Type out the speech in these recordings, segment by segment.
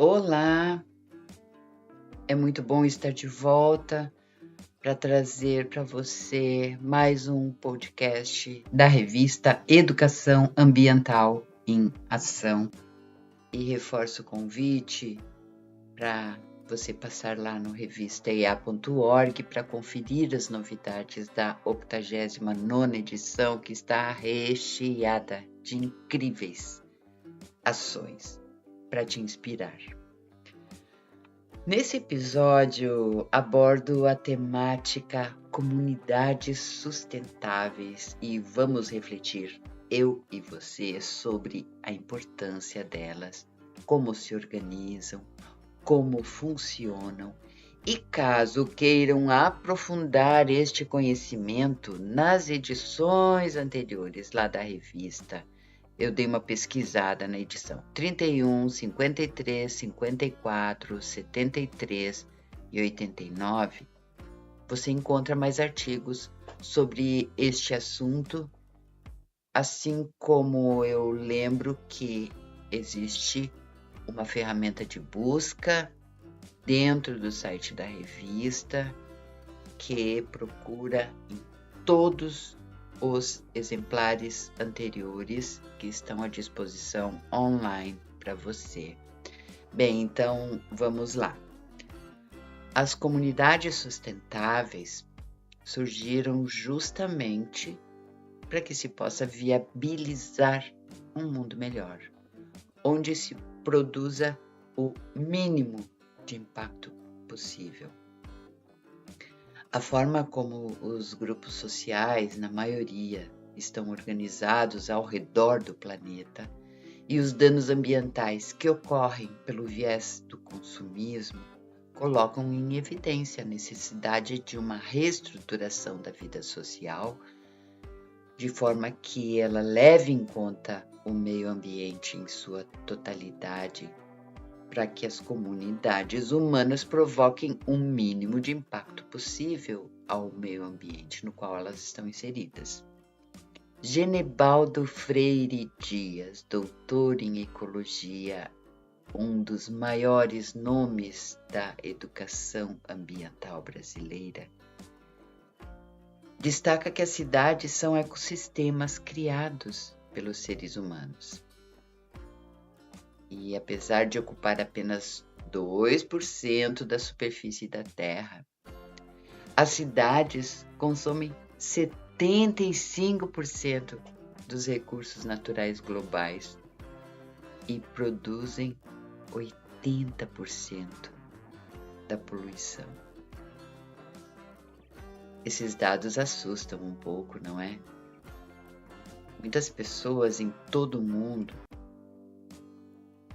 Olá, é muito bom estar de volta para trazer para você mais um podcast da revista Educação Ambiental em Ação. E reforço o convite para você passar lá no revistaea.org para conferir as novidades da 89ª edição, que está recheada de incríveis ações para te inspirar. Nesse episódio, abordo a temática comunidades sustentáveis e vamos refletir, eu e você, sobre a importância delas, como se organizam, como funcionam e caso queiram aprofundar este conhecimento nas edições anteriores lá da revista. Eu dei uma pesquisada na edição 31, 53, 54, 73 e 89. Você encontra mais artigos sobre este assunto, assim como eu lembro que existe uma ferramenta de busca dentro do site da revista que procura em todos os exemplares anteriores que estão à disposição online para você. Bem, então vamos lá. As comunidades sustentáveis surgiram justamente para que se possa viabilizar um mundo melhor, onde se produza o mínimo de impacto possível. A forma como os grupos sociais, na maioria, estão organizados ao redor do planeta e os danos ambientais que ocorrem pelo viés do consumismo colocam em evidência a necessidade de uma reestruturação da vida social, de forma que ela leve em conta o meio ambiente em sua totalidade, para que as comunidades humanas provoquem o mínimo de impacto possível ao meio ambiente no qual elas estão inseridas. Genebaldo Freire Dias, doutor em ecologia, um dos maiores nomes da educação ambiental brasileira, destaca que as cidades são ecossistemas criados pelos seres humanos. E apesar de ocupar apenas 2% da superfície da Terra, as cidades consomem 75% dos recursos naturais globais e produzem 80% da poluição. Esses dados assustam um pouco, não é? Muitas pessoas em todo o mundo,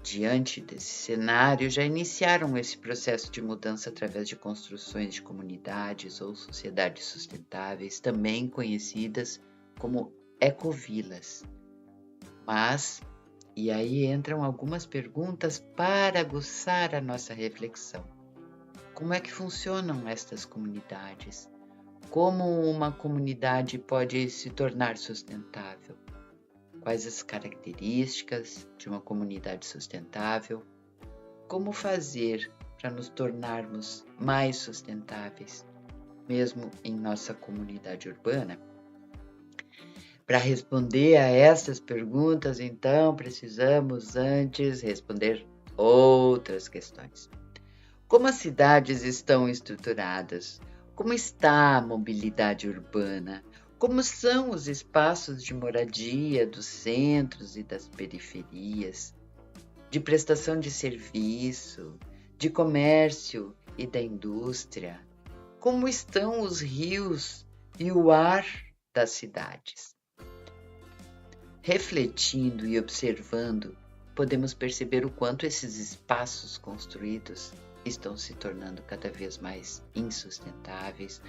diante desse cenário, já iniciaram esse processo de mudança através de construções de comunidades ou sociedades sustentáveis, também conhecidas como ecovilas. Mas, e aí entram algumas perguntas para aguçar a nossa reflexão. Como é que funcionam estas comunidades? Como uma comunidade pode se tornar sustentável? Quais as características de uma comunidade sustentável? Como fazer para nos tornarmos mais sustentáveis, mesmo em nossa comunidade urbana? Para responder a essas perguntas, então, precisamos antes responder outras questões. Como as cidades estão estruturadas? Como está a mobilidade urbana? Como são os espaços de moradia dos centros e das periferias, de prestação de serviço, de comércio e da indústria? Como estão os rios e o ar das cidades? Refletindo e observando, podemos perceber o quanto esses espaços construídos estão se tornando cada vez mais insustentáveis,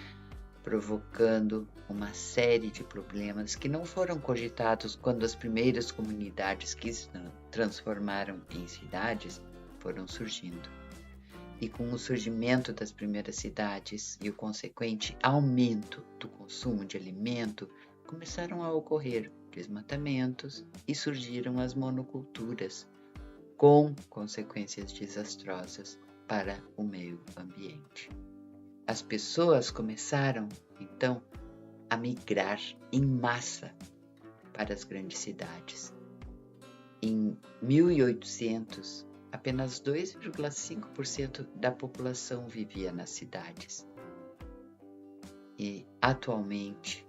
provocando uma série de problemas que não foram cogitados quando as primeiras comunidades que se transformaram em cidades foram surgindo. E com o surgimento das primeiras cidades e o consequente aumento do consumo de alimento, começaram a ocorrer desmatamentos e surgiram as monoculturas, com consequências desastrosas para o meio ambiente. As pessoas começaram, então, a migrar em massa para as grandes cidades. Em 1800, apenas 2,5% da população vivia nas cidades. E, atualmente,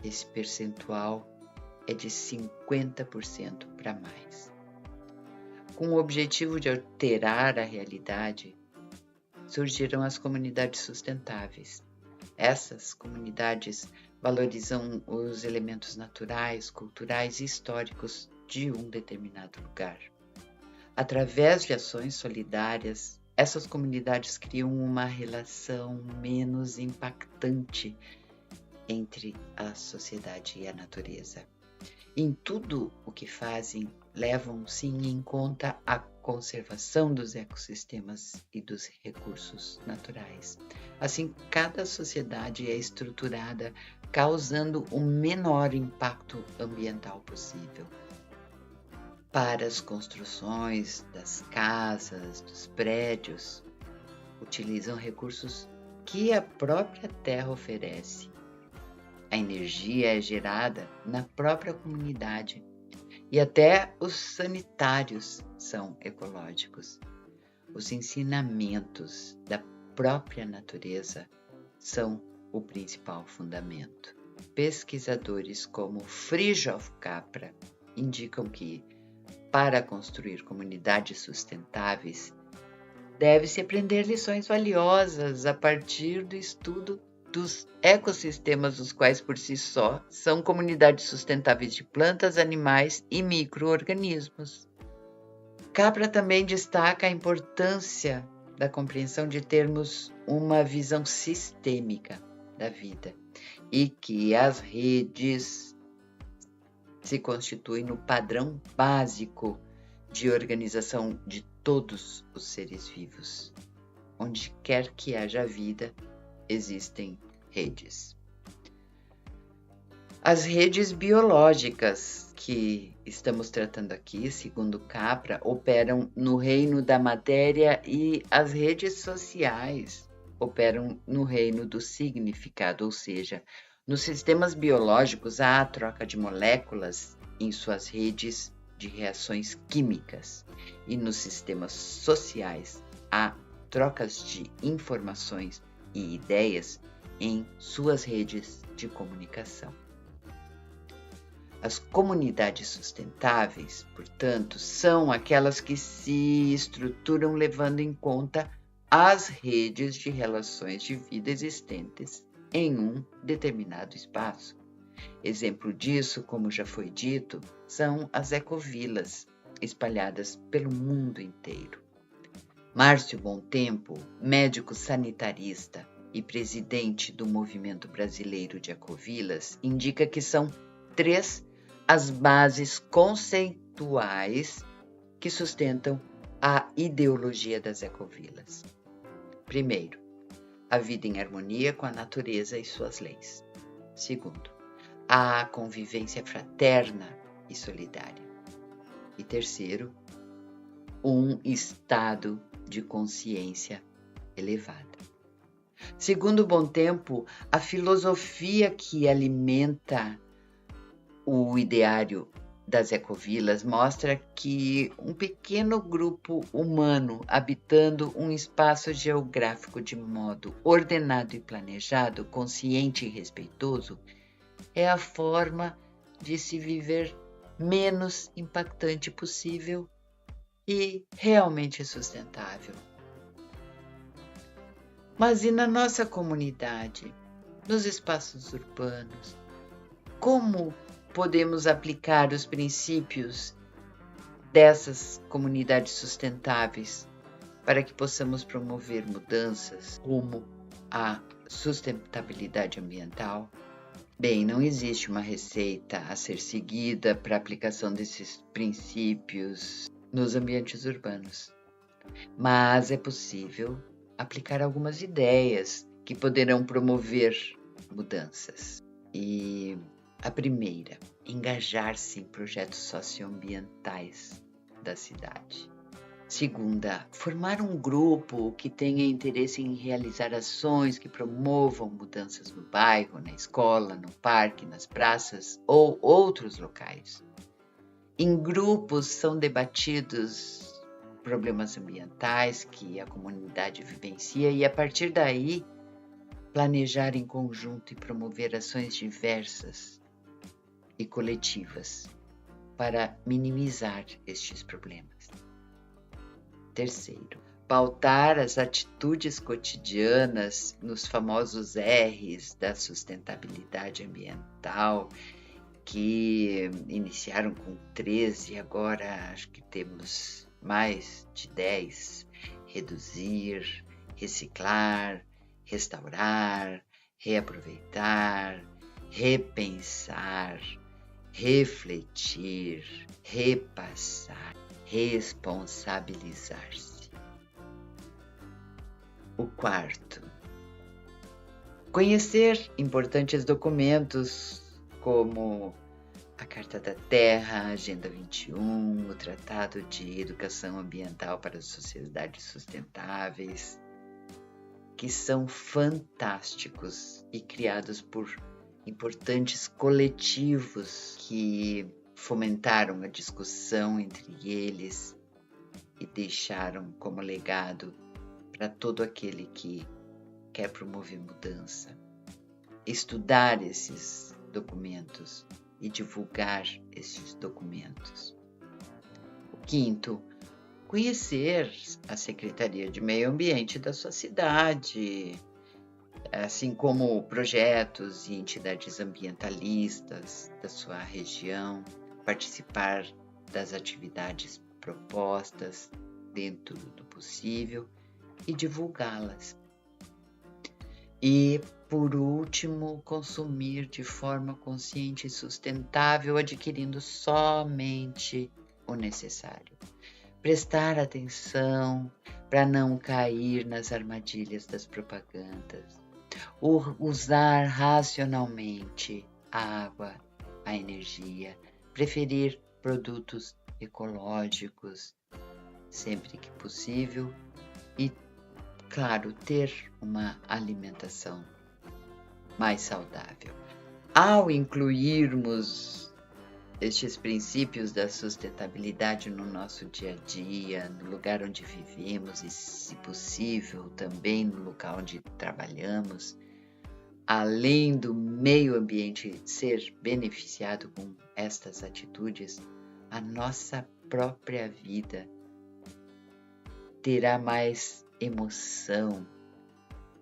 esse percentual é de 50% para mais. Com o objetivo de alterar a realidade, surgiram as comunidades sustentáveis. Essas comunidades valorizam os elementos naturais, culturais e históricos de um determinado lugar. Através de ações solidárias, essas comunidades criam uma relação menos impactante entre a sociedade e a natureza. Em tudo o que fazem, levam sim em conta a conservação dos ecossistemas e dos recursos naturais. Assim, cada sociedade é estruturada causando o menor impacto ambiental possível. Para as construções das casas, dos prédios, utilizam recursos que a própria terra oferece. A energia é gerada na própria comunidade e até os sanitários são ecológicos. Os ensinamentos da própria natureza são o principal fundamento. Pesquisadores como Fritjof Capra indicam que, para construir comunidades sustentáveis, deve-se aprender lições valiosas a partir do estudo dos ecossistemas, os quais por si só são comunidades sustentáveis de plantas, animais e micro-organismos. Capra também destaca a importância da compreensão de termos uma visão sistêmica da vida e que as redes se constituem no padrão básico de organização de todos os seres vivos. Onde quer que haja vida, existem redes. As redes biológicas que estamos tratando aqui, segundo Capra, operam no reino da matéria e as redes sociais operam no reino do significado, ou seja, nos sistemas biológicos há a troca de moléculas em suas redes de reações químicas e nos sistemas sociais há trocas de informações e ideias em suas redes de comunicação. As comunidades sustentáveis, portanto, são aquelas que se estruturam levando em conta as redes de relações de vida existentes em um determinado espaço. Exemplo disso, como já foi dito, são as ecovilas, espalhadas pelo mundo inteiro. Márcio Bontempo, médico sanitarista e presidente do Movimento Brasileiro de Ecovilas, indica que são 3 as bases conceituais que sustentam a ideologia das ecovilas. Primeiro, a vida em harmonia com a natureza e suas leis. Segundo, a convivência fraterna e solidária. E terceiro, um estado de consciência elevada. Segundo Bontempo, a filosofia que alimenta o ideário das ecovilas mostra que um pequeno grupo humano habitando um espaço geográfico de modo ordenado e planejado, consciente e respeitoso, é a forma de se viver menos impactante possível e realmente sustentável. Mas e na nossa comunidade, nos espaços urbanos, como podemos aplicar os princípios dessas comunidades sustentáveis para que possamos promover mudanças rumo à sustentabilidade ambiental? Bem, não existe uma receita a ser seguida para a aplicação desses princípios nos ambientes urbanos, mas é possível aplicar algumas ideias que poderão promover mudanças. E a primeira, engajar-se em projetos socioambientais da cidade. Segunda, formar um grupo que tenha interesse em realizar ações que promovam mudanças no bairro, na escola, no parque, nas praças ou outros locais. Em grupos são debatidos problemas ambientais que a comunidade vivencia e, a partir daí, planejar em conjunto e promover ações diversas e coletivas para minimizar estes problemas. Terceiro, pautar as atitudes cotidianas nos famosos R's da sustentabilidade ambiental, que iniciaram com 13 e agora acho que temos mais de 10. Reduzir, reciclar, restaurar, reaproveitar, repensar, refletir, repassar, responsabilizar-se. O quarto, conhecer importantes documentos como a Carta da Terra, a Agenda 21, o Tratado de Educação Ambiental para as Sociedades Sustentáveis, que são fantásticos e criados por importantes coletivos que fomentaram a discussão entre eles e deixaram como legado para todo aquele que quer promover mudança. Estudar esses documentos e divulgar esses documentos. O quinto, conhecer a Secretaria de Meio Ambiente da sua cidade, assim como projetos e entidades ambientalistas da sua região, participar das atividades propostas dentro do possível e divulgá-las. E, por último, consumir de forma consciente e sustentável, adquirindo somente o necessário. Prestar atenção para não cair nas armadilhas das propagandas. Usar racionalmente a água, a energia. Preferir produtos ecológicos sempre que possível e, claro, ter uma alimentação mais saudável. Ao incluirmos estes princípios da sustentabilidade no nosso dia a dia, no lugar onde vivemos e, se possível, também no local onde trabalhamos, além do meio ambiente ser beneficiado com estas atitudes, a nossa própria vida terá mais emoção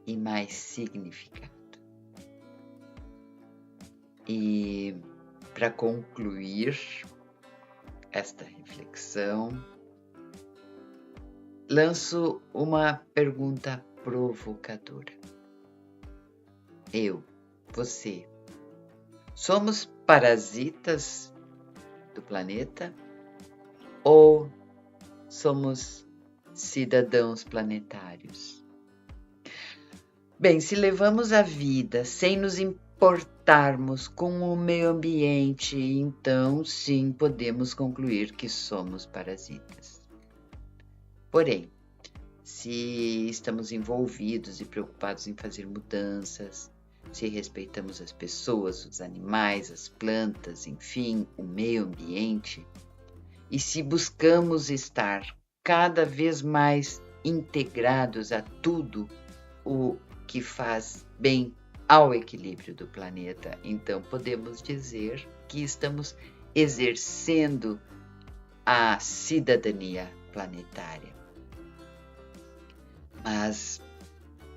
e mais significado. E para concluir esta reflexão, lanço uma pergunta provocadora. Eu, você, somos parasitas do planeta ou somos cidadãos planetários? Bem, se levamos a vida sem nos importarmos com o meio ambiente, então sim podemos concluir que somos parasitas. Porém, se estamos envolvidos e preocupados em fazer mudanças, se respeitamos as pessoas, os animais, as plantas, enfim, o meio ambiente, e se buscamos estar cada vez mais integrados a tudo o que faz bem ao equilíbrio do planeta, então podemos dizer que estamos exercendo a cidadania planetária. Mas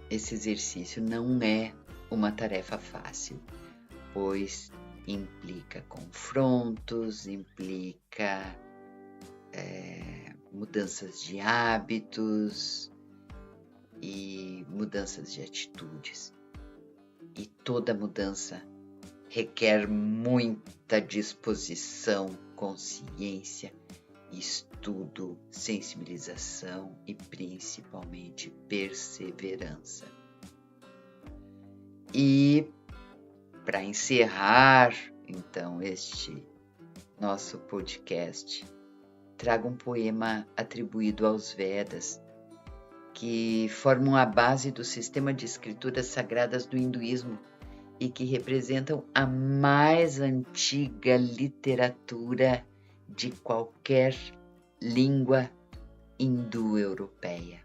esse exercício não é uma tarefa fácil, pois implica confrontos, implica mudanças de hábitos e mudanças de atitudes. E toda mudança requer muita disposição, consciência, estudo, sensibilização e principalmente perseverança. E para encerrar, então, este nosso podcast, trago um poema atribuído aos Vedas, que formam a base do sistema de escrituras sagradas do hinduísmo e que representam a mais antiga literatura de qualquer língua indo-europeia.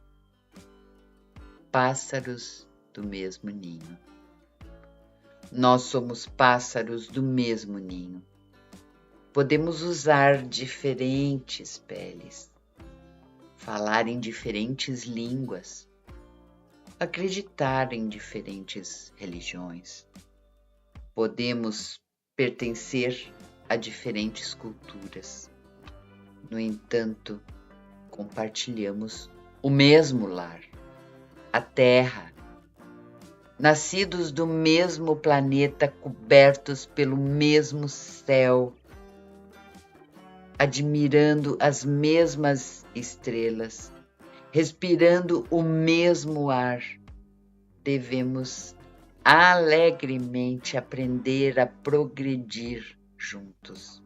Pássaros do mesmo ninho. Nós somos pássaros do mesmo ninho. Podemos usar diferentes peles, falar em diferentes línguas, acreditar em diferentes religiões. Podemos pertencer a diferentes culturas. No entanto, compartilhamos o mesmo lar, a Terra, nascidos do mesmo planeta, cobertos pelo mesmo céu, admirando as mesmas estrelas, respirando o mesmo ar. Devemos alegremente aprender a progredir juntos,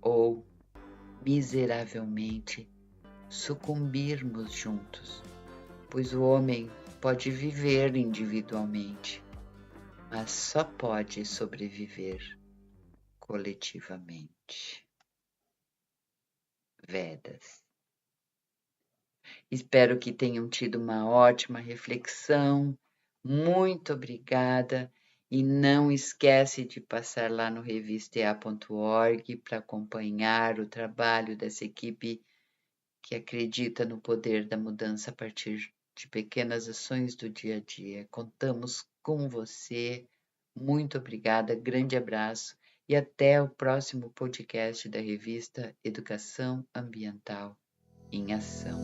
ou miseravelmente sucumbirmos juntos, pois o homem pode viver individualmente, mas só pode sobreviver coletivamente. Vedas. Espero que tenham tido uma ótima reflexão. Muito obrigada e não esquece de passar lá no revistea.org para acompanhar o trabalho dessa equipe que acredita no poder da mudança a partir de pequenas ações do dia a dia. Contamos com você. Muito obrigada, grande abraço e até o próximo podcast da revista Educação Ambiental em Ação.